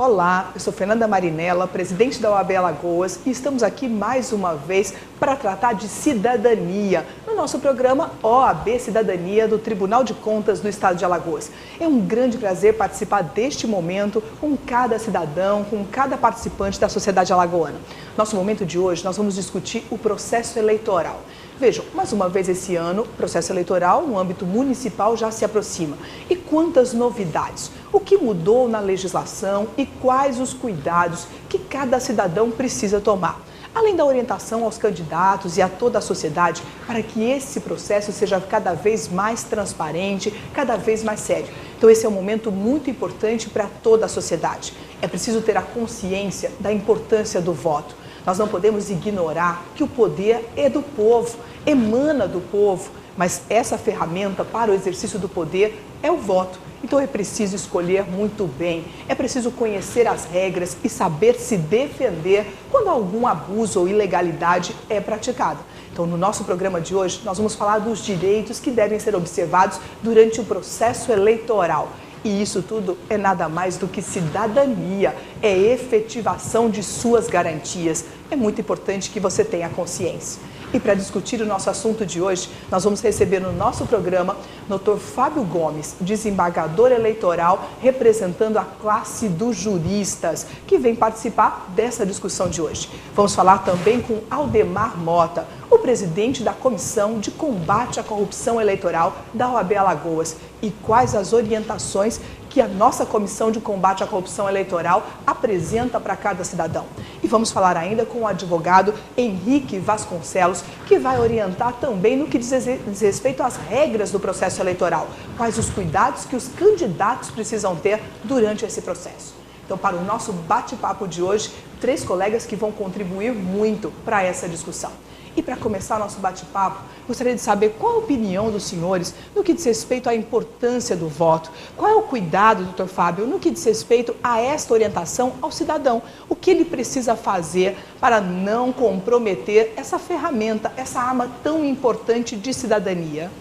Olá, eu sou Fernanda Marinella, presidente da OAB Alagoas e estamos aqui mais uma vez para tratar de cidadania no nosso programa OAB Cidadania do Tribunal de Contas do Estado de Alagoas. É um grande prazer participar deste momento com cada cidadão, com cada participante da sociedade alagoana. Nosso momento de hoje nós vamos discutir o processo eleitoral. Vejam, mais uma vez esse ano, o processo eleitoral no âmbito municipal já se aproxima. E quantas novidades? O que mudou na legislação e quais os cuidados que cada cidadão precisa tomar? Além da orientação aos candidatos e a toda a sociedade para que esse processo seja cada vez mais transparente, cada vez mais sério. Então esse é um momento muito importante para toda a sociedade. É preciso ter a consciência da importância do voto. Nós não podemos ignorar que o poder é do povo, emana do povo, mas essa ferramenta para o exercício do poder é o voto. Então é preciso escolher muito bem, é preciso conhecer as regras e saber se defender quando algum abuso ou ilegalidade é praticado. Então no nosso programa de hoje nós vamos falar dos direitos que devem ser observados durante o processo eleitoral. E isso tudo é nada mais do que cidadania, é efetivação de suas garantias. É muito importante que você tenha consciência. E para discutir o nosso assunto de hoje, nós vamos receber no nosso programa o Dr. Fábio Gomes, desembargador eleitoral, representando a classe dos juristas, que vem participar dessa discussão de hoje. Vamos falar também com Aldemar Mota, o presidente da Comissão de Combate à Corrupção Eleitoral da OAB Alagoas, e quais as orientações que a nossa Comissão de Combate à Corrupção Eleitoral apresenta para cada cidadão. E vamos falar ainda com o advogado Henrique Vasconcelos, que vai orientar também no que diz respeito às regras do processo eleitoral, quais os cuidados que os candidatos precisam ter durante esse processo. Então, para o nosso bate-papo de hoje, 3 colegas que vão contribuir muito para essa discussão. E para começar nosso bate-papo, gostaria de saber qual a opinião dos senhores no que diz respeito à importância do voto. Qual é o cuidado, doutor Fábio, no que diz respeito a esta orientação ao cidadão? O que ele precisa fazer para não comprometer essa ferramenta, essa arma tão importante de cidadania?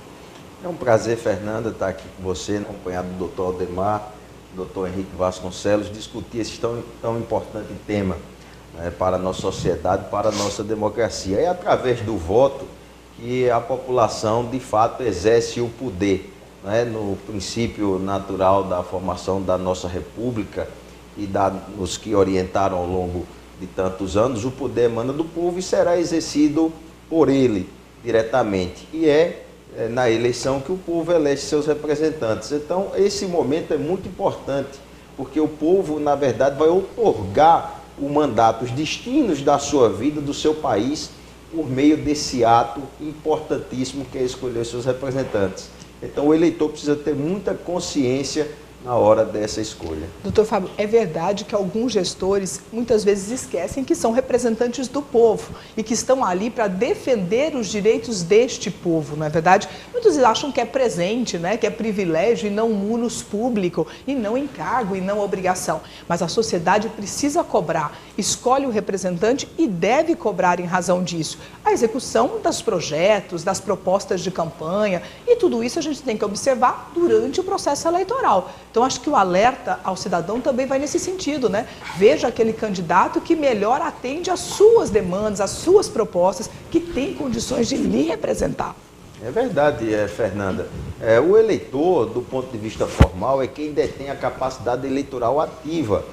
É um prazer, Fernanda, estar aqui com você, acompanhado do doutor Aldemar, do doutor Henrique Vasconcelos, discutir esse tão importante tema para a nossa sociedade, para a nossa democracia. É através do voto que a população, de fato, exerce o poder, no princípio natural da formação da nossa república e nos que orientaram ao longo de tantos anos. O poder emana do povo e será exercido por ele diretamente. E é na eleição que o povo elege seus representantes. Então, esse momento é muito importante, porque o povo, na verdade, vai outorgar o mandato, os destinos da sua vida, do seu país, por meio desse ato importantíssimo que é escolher seus representantes. Então o eleitor precisa ter muita consciência na hora dessa escolha. Doutor Fábio, é verdade que alguns gestores muitas vezes esquecem que são representantes do povo e que estão ali para defender os direitos deste povo, não é verdade? Muitos acham que é presente, que é privilégio e não munus público, e não encargo e não obrigação. Mas a sociedade precisa cobrar, escolhe o representante e deve cobrar em razão disso. A execução dos projetos, das propostas de campanha e tudo isso a gente tem que observar durante o processo eleitoral. Então, acho que o alerta ao cidadão também vai nesse sentido, Veja aquele candidato que melhor atende às suas demandas, às suas propostas, que tem condições de lhe representar. É verdade, Fernanda. O eleitor, do ponto de vista formal, é quem detém a capacidade eleitoral ativa,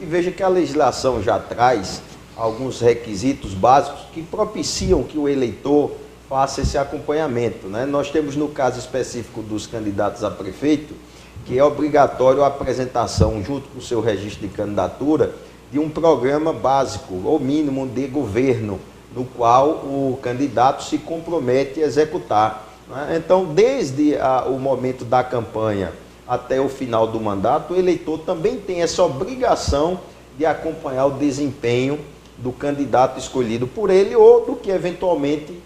E veja que a legislação já traz alguns requisitos básicos que propiciam que o eleitor faça esse acompanhamento, Nós temos, no caso específico dos candidatos a prefeito, que é obrigatório a apresentação, junto com o seu registro de candidatura, de um programa básico, ou mínimo, de governo, no qual o candidato se compromete a executar. Então, desde o momento da campanha até o final do mandato, o eleitor também tem essa obrigação de acompanhar o desempenho do candidato escolhido por ele ou do que eventualmente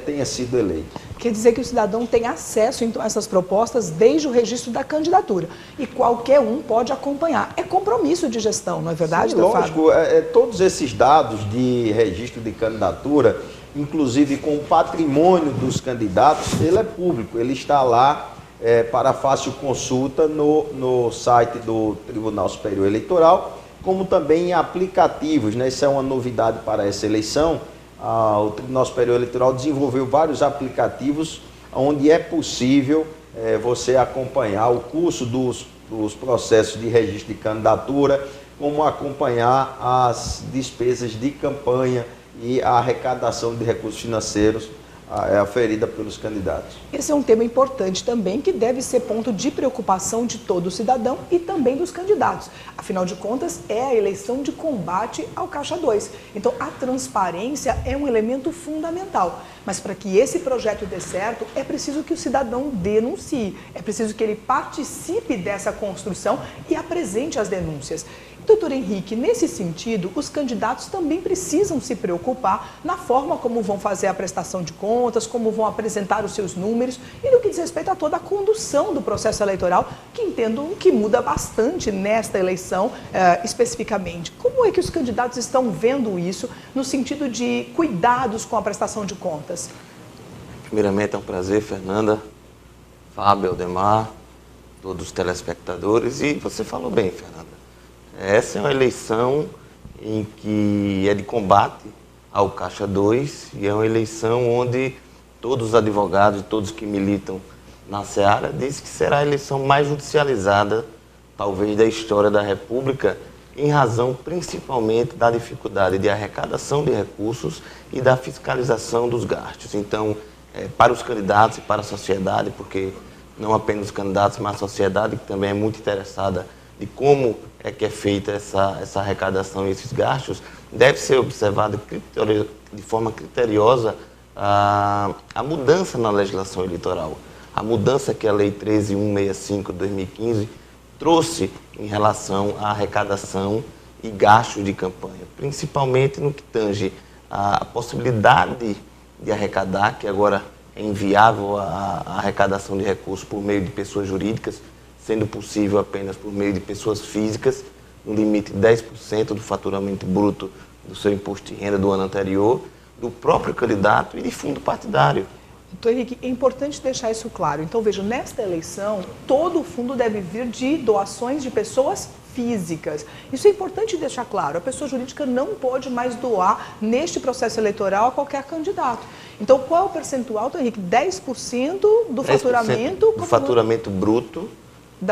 tenha sido eleito. Quer dizer que o cidadão tem acesso, então, a essas propostas desde o registro da candidatura. E qualquer um pode acompanhar. É compromisso de gestão, não é verdade, Sim, lógico. Todos esses dados de registro de candidatura, inclusive com o patrimônio dos candidatos, ele é público. Ele está lá para fácil consulta no site do Tribunal Superior Eleitoral, como também em aplicativos, né? Isso é uma novidade para essa eleição. O Tribunal Superior Eleitoral desenvolveu vários aplicativos onde é possível você acompanhar o curso dos processos de registro de candidatura, como acompanhar as despesas de campanha e a arrecadação de recursos financeiros aferida pelos candidatos. Esse é um tema importante também, que deve ser ponto de preocupação de todo cidadão e também dos candidatos. Afinal de contas, é a eleição de combate ao Caixa 2. Então, a transparência é um elemento fundamental. Mas para que esse projeto dê certo, é preciso que o cidadão denuncie, é preciso que ele participe dessa construção e apresente as denúncias. Doutor Henrique, nesse sentido, os candidatos também precisam se preocupar na forma como vão fazer a prestação de contas, como vão apresentar os seus números e no que diz respeito a toda a condução do processo eleitoral, que entendo que muda bastante nesta eleição especificamente. Como é que os candidatos estão vendo isso no sentido de cuidados com a prestação de contas? Primeiramente é um prazer, Fernanda, Fábio, Aldemar, todos os telespectadores, e você falou bem, Fernanda. Essa é uma eleição em que é de combate ao Caixa 2 e é uma eleição onde todos os advogados, todos que militam na Seara, dizem que será a eleição mais judicializada, talvez, da história da República, em razão principalmente da dificuldade de arrecadação de recursos e da fiscalização dos gastos. Então, para os candidatos e para a sociedade, porque não apenas os candidatos, mas a sociedade, que também é muito interessada de como é que é feita essa arrecadação e esses gastos, deve ser observada de forma criteriosa a mudança na legislação eleitoral. A mudança que a Lei 13.165 de 2015 trouxe em relação à arrecadação e gastos de campanha, principalmente no que tange a possibilidade de arrecadar, que agora é inviável a arrecadação de recursos por meio de pessoas jurídicas, sendo possível apenas por meio de pessoas físicas, no limite de 10% do faturamento bruto do seu imposto de renda do ano anterior, do próprio candidato e de fundo partidário. Doutor Henrique, é importante deixar isso claro. Então, veja, nesta eleição, todo o fundo deve vir de doações de pessoas físicas. Isso é importante deixar claro. A pessoa jurídica não pode mais doar neste processo eleitoral a qualquer candidato. Então, qual é o percentual, doutor Henrique? 10% do faturamento? Do faturamento bruto,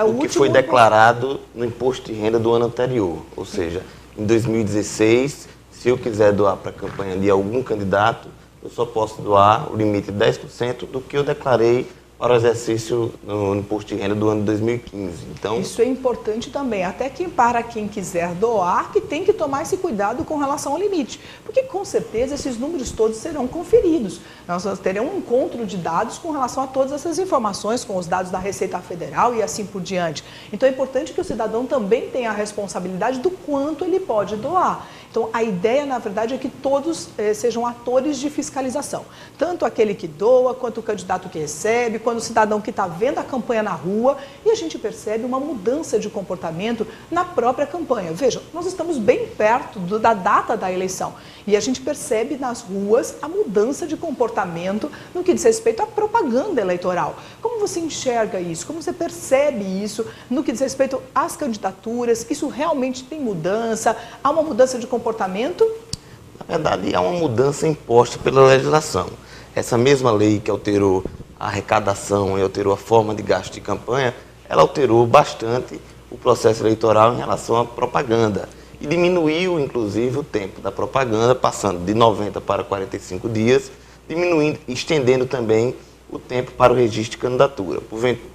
o que foi declarado no imposto de renda do ano anterior. Ou seja, em 2016, se eu quiser doar para a campanha de algum candidato, eu só posso doar o limite de 10% do que eu declarei para o exercício no imposto de renda do ano de 2015. Então, isso é importante também, até que para quem quiser doar, que tem que tomar esse cuidado com relação ao limite, porque com certeza esses números todos serão conferidos. Nós teremos um encontro de dados com relação a todas essas informações, com os dados da Receita Federal e assim por diante. Então é importante que o cidadão também tenha a responsabilidade do quanto ele pode doar. Então, a ideia, na verdade, é que todos sejam atores de fiscalização. Tanto aquele que doa, quanto o candidato que recebe, quanto o cidadão que está vendo a campanha na rua. E a gente percebe uma mudança de comportamento na própria campanha. Vejam, nós estamos bem perto da data da eleição. E a gente percebe nas ruas a mudança de comportamento no que diz respeito à propaganda eleitoral. Como você enxerga isso? Como você percebe isso no que diz respeito às candidaturas? Isso realmente tem mudança? Há uma mudança de comportamento? Na verdade, há uma mudança imposta pela legislação. Essa mesma lei que alterou a arrecadação e alterou a forma de gasto de campanha, ela alterou bastante o processo eleitoral em relação à propaganda. E diminuiu, inclusive, o tempo da propaganda, passando de 90 para 45 dias, diminuindo, estendendo também o tempo para o registro de candidatura.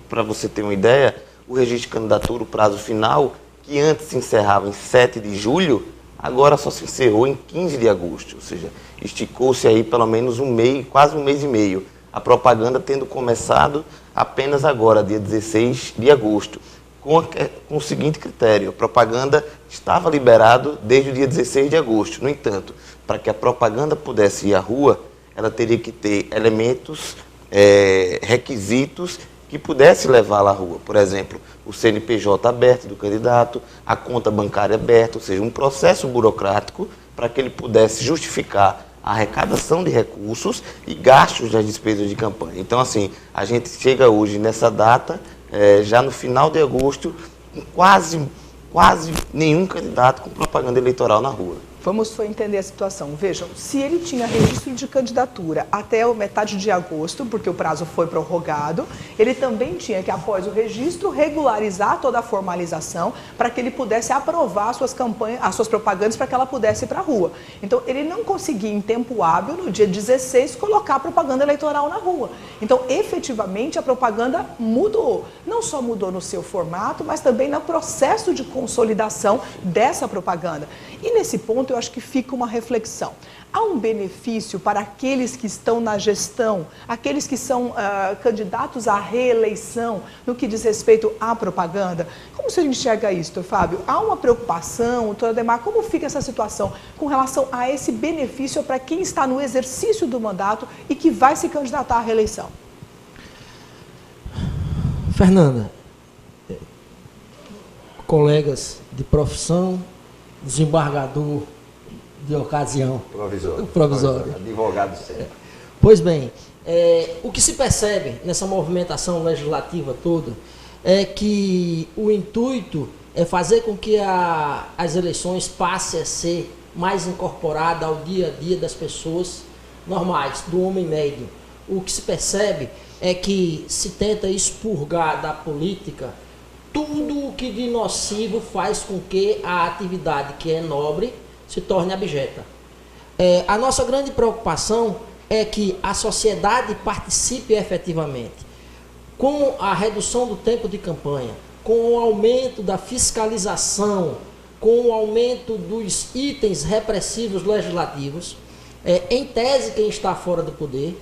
Para você ter uma ideia, o registro de candidatura, o prazo final, que antes se encerrava em 7 de julho, agora só se encerrou em 15 de agosto, ou seja, esticou-se aí pelo menos um mês, quase um mês e meio. A propaganda tendo começado apenas agora, dia 16 de agosto, com o seguinte critério: a propaganda estava liberada desde o dia 16 de agosto. No entanto, para que a propaganda pudesse ir à rua, ela teria que ter elementos, requisitos que pudesse levá-la à rua. Por exemplo, o CNPJ aberto do candidato, a conta bancária aberta, ou seja, um processo burocrático para que ele pudesse justificar a arrecadação de recursos e gastos das despesas de campanha. Então, assim, a gente chega hoje nessa data, já no final de agosto, com quase nenhum candidato com propaganda eleitoral na rua. Vamos entender a situação. Vejam, se ele tinha registro de candidatura até a metade de agosto, porque o prazo foi prorrogado, ele também tinha que, após o registro, regularizar toda a formalização para que ele pudesse aprovar as suas propagandas para que ela pudesse ir para a rua. Então, ele não conseguia, em tempo hábil, no dia 16, colocar a propaganda eleitoral na rua. Então, efetivamente, a propaganda mudou. Não só mudou no seu formato, mas também no processo de consolidação dessa propaganda. E nesse ponto, eu acho que fica uma reflexão. Há um benefício para aqueles que estão na gestão, aqueles que são candidatos à reeleição, no que diz respeito à propaganda? Como o senhor enxerga isso, doutor Fábio? Há uma preocupação, doutor Ademar, como fica essa situação com relação a esse benefício para quem está no exercício do mandato e que vai se candidatar à reeleição? Fernanda, colegas de profissão, desembargador de ocasião. Provisório. Advogado sempre. Pois bem, o que se percebe nessa movimentação legislativa toda é que o intuito é fazer com que as eleições passem a ser mais incorporada ao dia a dia das pessoas normais, do homem médio. O que se percebe é que se tenta expurgar da política tudo o que de nocivo faz com que a atividade que é nobre se torne abjeta. A nossa grande preocupação é que a sociedade participe efetivamente. Com a redução do tempo de campanha, com o aumento da fiscalização, com o aumento dos itens repressivos legislativos, em tese quem está fora do poder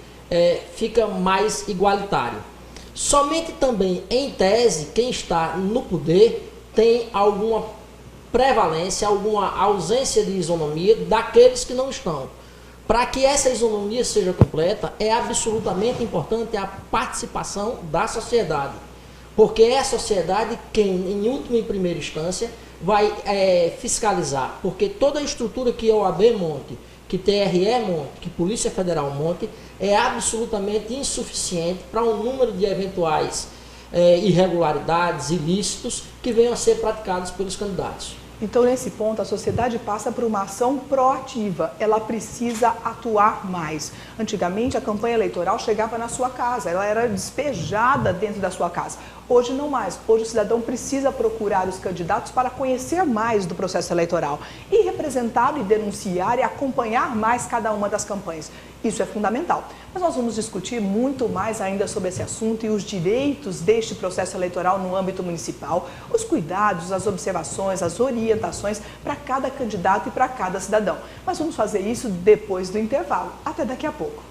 fica mais igualitário. Somente também, em tese, quem está no poder tem alguma prevalência, alguma ausência de isonomia daqueles que não estão. Para que essa isonomia seja completa, é absolutamente importante a participação da sociedade. Porque é a sociedade quem, em última e primeira instância, vai fiscalizar. Porque toda a estrutura que a OAB monte, que TRE monte, que Polícia Federal monte, é absolutamente insuficiente para um número de eventuais irregularidades, ilícitos que venham a ser praticados pelos candidatos. Então, nesse ponto, a sociedade passa por uma ação proativa. Ela precisa atuar mais. Antigamente, a campanha eleitoral chegava na sua casa, ela era despejada dentro da sua casa. Hoje não mais. Hoje o cidadão precisa procurar os candidatos para conhecer mais do processo eleitoral e representá-lo e denunciar e acompanhar mais cada uma das campanhas. Isso é fundamental. Mas nós vamos discutir muito mais ainda sobre esse assunto e os direitos deste processo eleitoral no âmbito municipal, os cuidados, as observações, as orientações para cada candidato e para cada cidadão. Mas vamos fazer isso depois do intervalo. Até daqui a pouco.